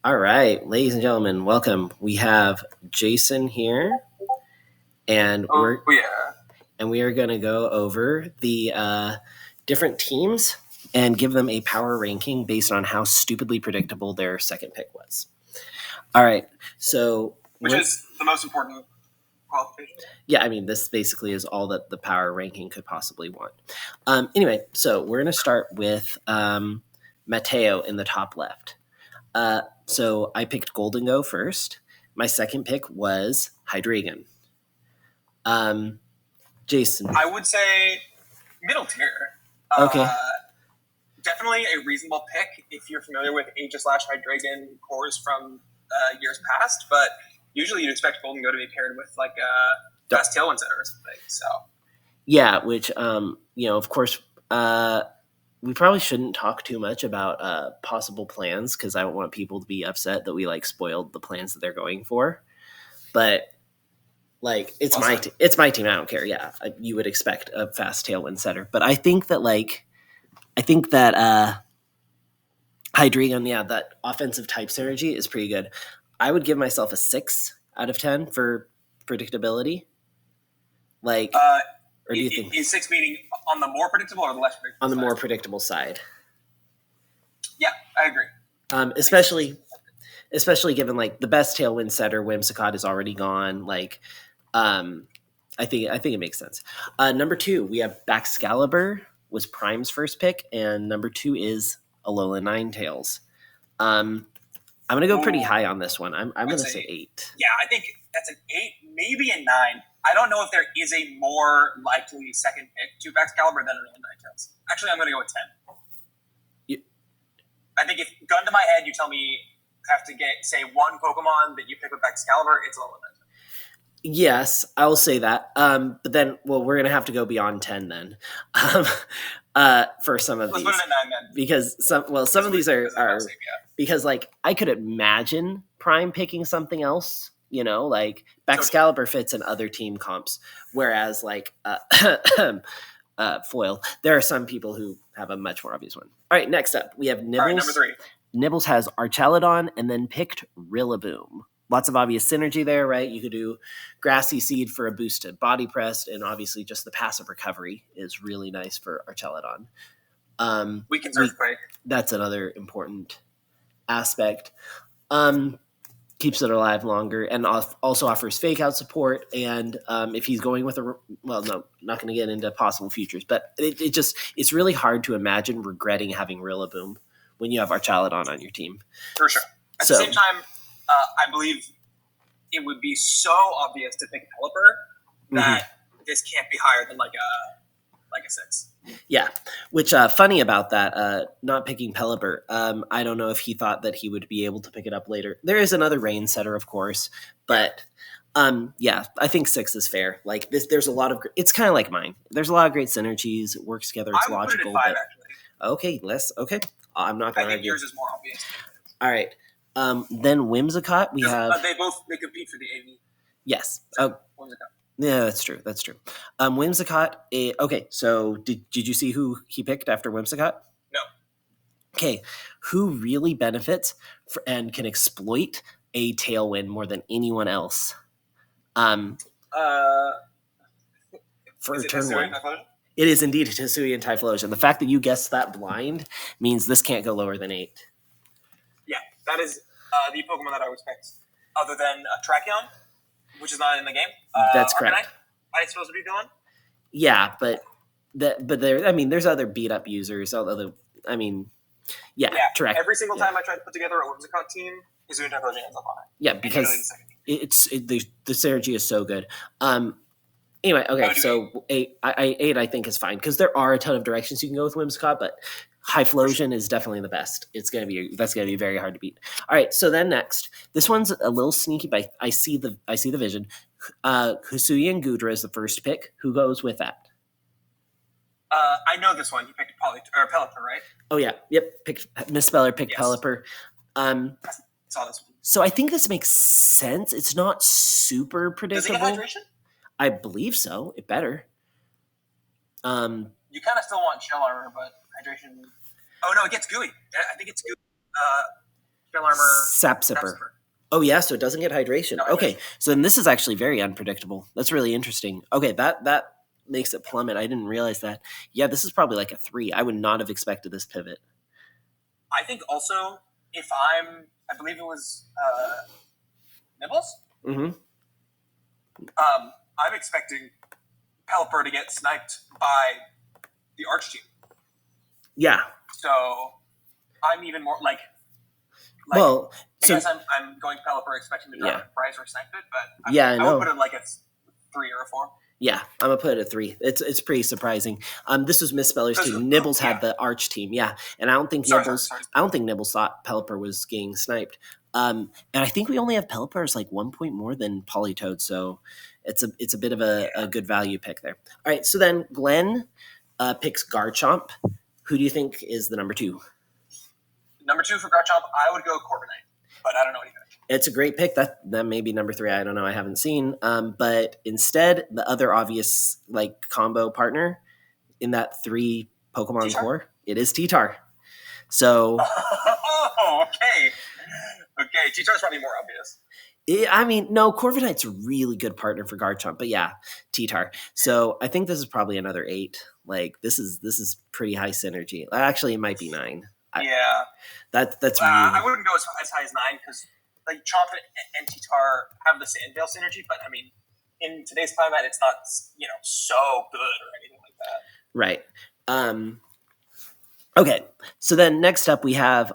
All right, ladies and gentlemen, welcome. We have Jason here, and we are going to go over the different teams and give them a power ranking based on how stupidly predictable their second pick was. All right, so which is the most important qualification. Yeah, I mean, this basically is all that the power ranking could possibly want. Anyway, so we're going to start with Mateo in the top left. So I picked Golden Go first. My second pick was Hydreigon. Jason. I would say middle tier. Okay. Definitely a reasonable pick if you're familiar with Hydreigon cores from years past, but usually you'd expect Golden Go to be paired with like a Fast Tailwind Setter or something. So yeah, which of course, we probably shouldn't talk too much about possible plans because I don't want people to be upset that we like spoiled the plans that they're going for. But like, it's my team. I don't care. Yeah, you would expect a Fast Tailwind Setter, but I think that Hydreigon, that offensive type synergy is pretty good. I would give myself a 6 out of 10 for predictability. Like, or do you think is 6 meaning on the more predictable or the less predictable? On the more predictable side. Yeah, I agree. Especially given like the best Tailwind Setter, Whimsicott, is already gone. Like, I think it makes sense. Number 2, we have Baxcalibur was Prime's first pick, and number 2 is Alola Ninetales. I'm gonna go pretty high on this one. I'm gonna say 8. Yeah, I think that's an 8, maybe a 9. I don't know if there is a more likely second pick to Baxcalibur than Alola Ninetales. Actually, I'm gonna go with 10. I think if gun to my head, you tell me have to say one Pokemon that you pick with Baxcalibur, it's Alola Ninetales. Yes, I'll say that. But then, we're gonna have to go beyond 10 then. For some of these, let's put it at 9 then. Because some of these are because like I could imagine Prime picking something else. Like Baxcalibur fits in other team comps, whereas like Foil, there are some people who have a much more obvious one. All right, next up we have Nibbles. All right, number 3. Nibbles has Archaludon and then picked Rillaboom. Lots of obvious synergy there, right? You could do Grassy Seed for a boosted Body Pressed, and obviously just the passive recovery is really nice for Archaludon. Weakens Earthquake. That's another important aspect. Keeps it alive longer, and also offers Fake Out support. And if he's going with not going to get into possible futures, but it's really hard to imagine regretting having Rillaboom when you have Archaludon on your team. For sure. At the same time, I believe it would be so obvious to pick Pelipper that this can't be higher than like a 6. Yeah, which funny about that, not picking Pelipper. I don't know if he thought that he would be able to pick it up later. There is another Rain Setter, of course, but yeah, I think 6 is fair. Like this, there's a lot of. It's kind of like mine. There's a lot of great synergies. It works together. It's logical. Put it at 5, actually. Okay. I'm not going to argue. I think yours is more obvious. All right. Then Whimsicott, we have. They compete for the AV. Yes. Whimsicott. Yeah, that's true. Whimsicott. Okay, so did you see who he picked after Whimsicott? No. Okay, who really benefits and can exploit a Tailwind more than anyone else? For turn 1. It is indeed Hisuian Typhlosion. The fact that you guessed that blind means this can't go lower than 8. Yeah, that is the Pokemon that I would expect, other than Tracheon, which is not in the game. That's correct. I suppose would be gone. Yeah, but there. I mean, there's other beat up users. Although, I mean, yeah. Correct. Every single time I try to put together a Whimsicott team, Hisuian Typhlosion ends up on it. Yeah, because the synergy is so good. Anyway, okay, so 8 I think is fine because there are a ton of directions you can go with Whimsicott, but Typhlosion is definitely the best. That's gonna be very hard to beat. All right, so then next, this one's a little sneaky, but I see the vision. Hisuian Gudra is the first pick. Who goes with that? I know this one. You picked Pelipper, right? Oh yeah, yep. Misspeller picked Pelipper. I saw this one. So I think this makes sense. It's not super predictable. Does it get hydration? I believe so. It better. You kind of still want Chill Armor, but hydration. Oh no, it gets gooey. I think it's gooey. Scale Armor. Sap Sipper. Oh yeah, so it doesn't get hydration. No, Okay, so then this is actually very unpredictable. That's really interesting. Okay, that makes it plummet. I didn't realize that. Yeah, this is probably like a 3. I would not have expected this pivot. I think also if I believe it was Nibbles. Mm-hmm. I'm expecting Pelipper to get sniped by the Arch team. Yeah. So I'm even more like well, I guess I'm going Pelipper expecting to drive Prize or snipe it, but I would put it like a 3 or a 4. Yeah, I'm gonna put it at 3. It's pretty surprising. This was Misspeller's team. Nibbles had the Arch team, yeah, and I don't think Nibbles. I don't think Nibbles thought Pelipper was getting sniped. And I think we only have Pelipper as like 1 point more than Politoed, so it's a bit of a good value pick there. All right, so then Glenn picks Garchomp. Who do you think is the number 2? Number 2 for Garchomp, I would go Corviknight, but I don't know anything. It's a great pick. That may be number 3. I don't know. I haven't seen. But instead, the other obvious like combo partner in that 3 Pokemon T-Tar? core, it is T-Tar. So, okay. T-Tar's probably more obvious. I mean, no, Corviknight's a really good partner for Garchomp, but yeah, T-Tar. So I think this is probably another 8. Like this is pretty high synergy. Actually, it might be 9. That's really... I wouldn't go as high as 9 because like Chomp and T-Tar have the Sandvale synergy, but I mean, in today's climate, it's not so good or anything like that. Right. Okay. So then next up we have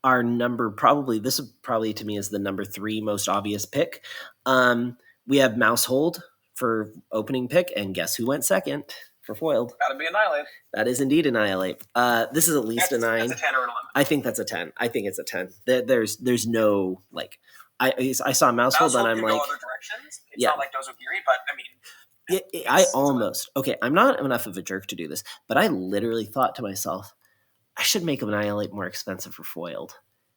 our number this is probably to me is the number 3 most obvious pick. We have Mousehold for opening pick, and guess who went second for foiled? Gotta be Annihilate. That is indeed Annihilate. This is at least a 9. That's a 10 or an 11. I think that's a 10. I think it's a 10. There's no like I saw Mousehold and I'm like, go other directions. It's not like Dozogiri, but I mean, I almost I'm not enough of a jerk to do this, but I literally thought to myself, I should make Annihilate more expensive for foiled.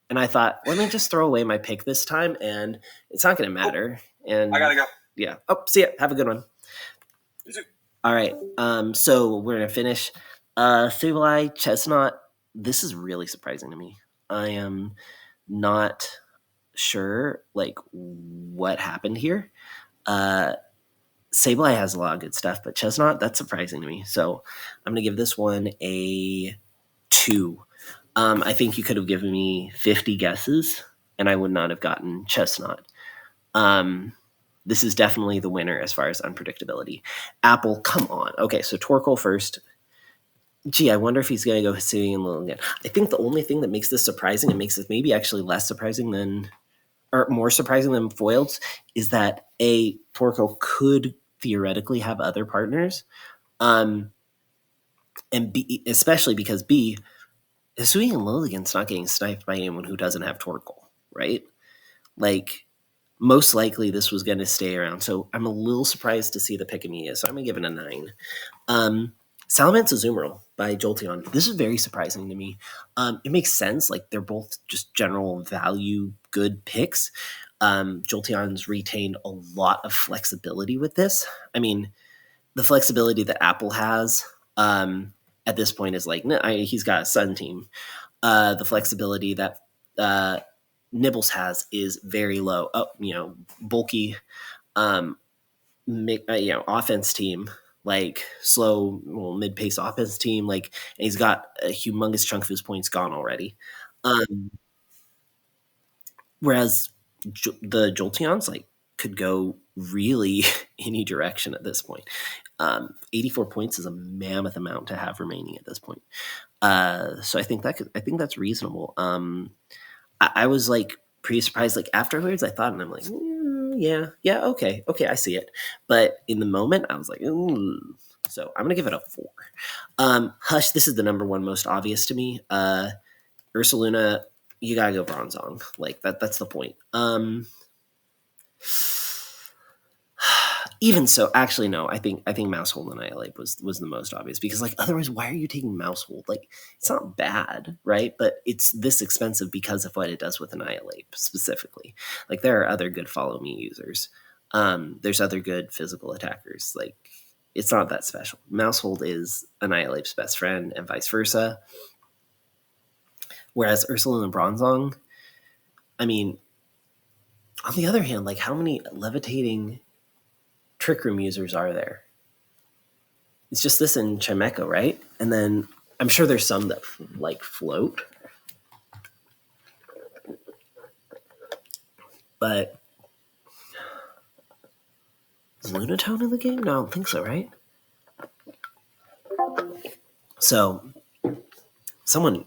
And I thought, let me just throw away my pick this time, and it's not going to matter. And I gotta go. Yeah. Oh, see ya. Have a good one. All right. So we're gonna finish. Sableye, Chestnut. This is really surprising to me. I am not sure like what happened here. Sableye has a lot of good stuff, but Chestnut, that's surprising to me. So I'm gonna give this one a 2. I think you could have given me 50 guesses, and I would not have gotten Chestnut. This is definitely the winner as far as unpredictability. Apple, come on. Okay, so Torkoal first. Gee, I wonder if he's going to go Hisuian Lilligant. I think the only thing that makes this surprising and makes it maybe actually less surprising than, or more surprising than foiled, is that A, Torkoal could theoretically have other partners, and B, especially because B, Hisuian Lilligant's not getting sniped by anyone who doesn't have Torkoal, right? Like, most likely this was going to stay around. So I'm a little surprised to see the pick of me. So I'm going to give it a 9. Salamence Azumarill by Jolteon. This is very surprising to me. It makes sense. Like they're both just general value good picks. Jolteon's retained a lot of flexibility with this. I mean, the flexibility that Apple has at this point is like, he's got a Sun team. The flexibility that Nibbles has is very low. Bulky, offense team, like slow, mid-pace offense team. Like, and he's got a humongous chunk of his points gone already. Whereas the Jolteons like could go really any direction at this point. 84 points is a mammoth amount to have remaining at this point. So I think that's reasonable. I was like pretty surprised. Like afterwards, I thought, and I'm like, yeah, okay, I see it. But in the moment, I was like, ooh. So I'm gonna give it a 4. Hush, this is the number 1 most obvious to me. Ursaluna, you gotta go Bronzong. Like that's the point. Even so, actually, no. I think Mousehold and Annihilate was the most obvious because, like, otherwise, why are you taking Mousehold? Like, it's not bad, right? But it's this expensive because of what it does with Annihilate specifically. Like, there are other good Follow Me users. There's other good physical attackers. Like, it's not that special. Mousehold is Annihilate's best friend, and vice versa. Whereas Ursaluna and Bronzong, I mean, on the other hand, like, how many levitating Trick Room users are there? It's just this and Chimeco, right? And then I'm sure there's some that like float. But is Lunatone in the game? No, I don't think so, right? So someone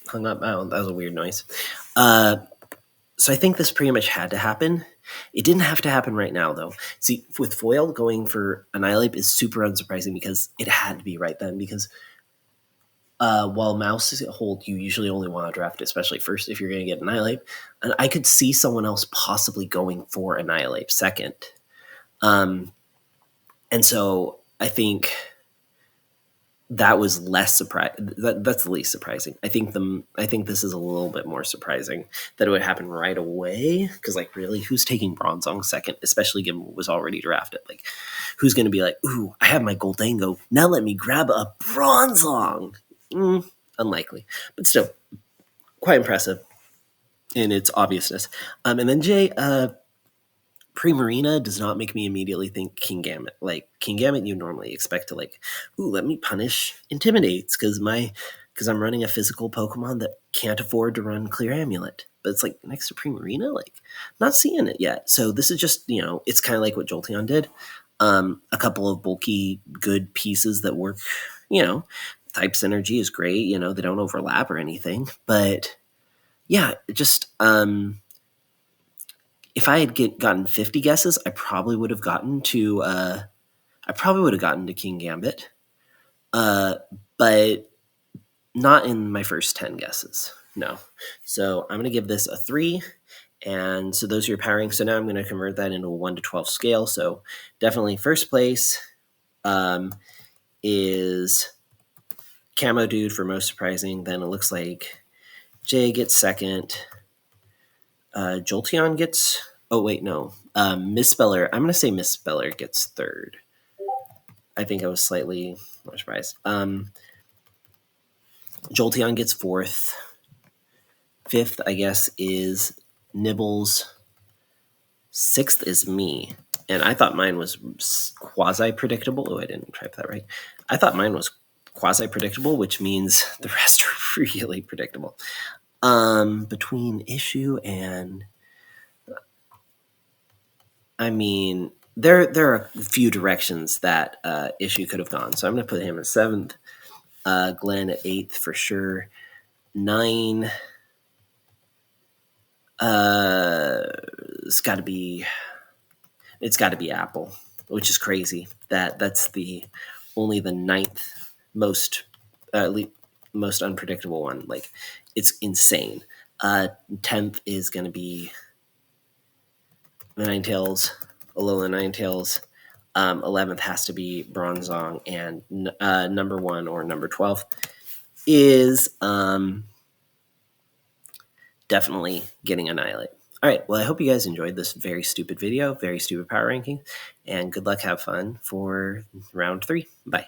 hung up. Oh, that was a weird noise. So I think this pretty much had to happen. It didn't have to happen right now, though. See, with Foil going for Annihilate is super unsurprising because it had to be right then. Because while Mouse hold, you usually only want to draft, especially first if you're going to get Annihilate. And I could see someone else possibly going for Annihilate second. And so I think that was less surprising. That's the least surprising. I think this is a little bit more surprising that it would happen right away. Because like, really, who's taking Bronzong second, especially given what was already drafted? Like, who's going to be like, ooh, I have my Goldango, now let me grab a Bronzong? Unlikely, but still quite impressive in its obviousness. And then Jay, Primarina does not make me immediately think Kingambit. Like, Kingambit, you normally expect to like, ooh, let me punish Intimidates because I'm running a physical Pokemon that can't afford to run Clear Amulet. But it's like next to Primarina, like, not seeing it yet. So this is just, it's kind of like what Jolteon did. A couple of bulky, good pieces that work, type synergy is great. They don't overlap or anything. But yeah, just if I had gotten 50 guesses, I probably would have gotten to Kingambit, but not in my first 10 guesses. No. So I'm going to give this a 3. And so those are your powering. So now I'm going to convert that into a 1 to 12 scale. So definitely first place is Camo Dude for most surprising. Then it looks like Jay gets second. Jolteon gets... Oh, wait, no. Misspeller. I'm going to say Misspeller gets third. I think I was slightly more surprised. Jolteon gets fourth. Fifth, I guess, is Nibbles. Sixth is me. And I thought mine was quasi-predictable. Oh, I didn't type that right. I thought mine was quasi-predictable, which means the rest are really predictable. Between Issue and... I mean, there are a few directions that Issue could have gone. So I'm going to put him at 7th. Glenn at 8th for sure. 9. It's got to be Apple, which is crazy. That's only the 9th most unpredictable one. Like, it's insane. 10th is going to be Ninetales, Alola Ninetales. 11th has to be Bronzong, and number 1 or number 12 is definitely getting Annihilate. All right, well, I hope you guys enjoyed this very stupid video, very stupid power ranking, and good luck, have fun for round 3. Bye.